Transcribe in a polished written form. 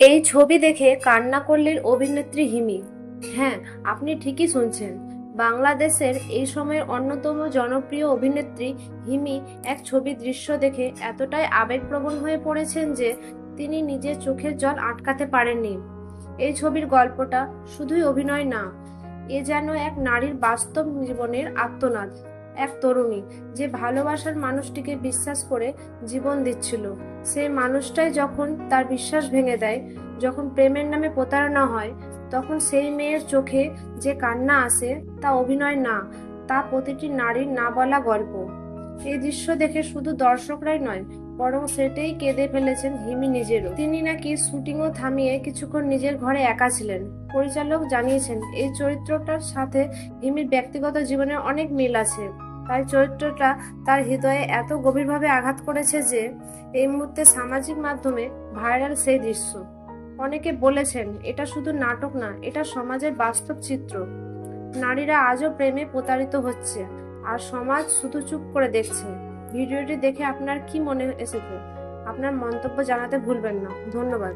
এই ছবি দেখে কান্না করলেন অভিনেত্রী হিমি। হ্যাঁ, আপনি ঠিকই শুনছেন। বাংলাদেশের এই সময়ের অন্যতম জনপ্রিয় অভিনেত্রী হিমি এক ছবি দৃশ্য দেখে এতটাই আবেগপ্রবণ হয়ে পড়েছেন যে তিনি নিজের চোখের জল আটকাতে পারেননি। এই ছবির গল্পটা শুধুই অভিনয় না, এ যেন এক নারীর বাস্তব জীবনের আত্মনাদ। এক তরুণী যে ভালোবাসার মানুষটিকে বিশ্বাস করে জীবন দিচ্ছিল, সেই মানুষটাই যখন তার বিশ্বাস ভেঙে দেয়, যখন প্রেমের নামে প্রতারণা হয়, তখন সেই মেয়ের চোখে যে কান্না আসে তা অভিনয় না, তা প্রতিটি নারীর না বলা গল্প। এই দৃশ্য দেখে শুধু দর্শকরাই নয়, বরং সেটাই কেঁদে ফেলেছেন হিমি নিজেরও। তিনি নাকি শুটিংও থামিয়ে কিছুক্ষণ নিজের ঘরে একা ছিলেন। পরিচালক জানিয়েছেন এই চরিত্রটার সাথে হিমির ব্যক্তিগত জীবনের অনেক মিল আছে, তাই চরিত্রটা তার হৃদয়ে এত গভীরভাবে আঘাত করেছে যে এই মুহূর্তে সামাজিক মাধ্যমে ভাইরাল সেই দৃশ্য। অনেকে বলেছেন এটা শুধু নাটক না, এটা সমাজের বাস্তব চিত্র। নারীরা আজও প্রেমে প্রতারিত হচ্ছে, আর সমাজ শুধু চুপ করে দেখছে। ভিডিওটি দেখে আপনার কি মনে এসেছে? আপনার মন্তব্য জানাতে ভুলবেন না। ধন্যবাদ।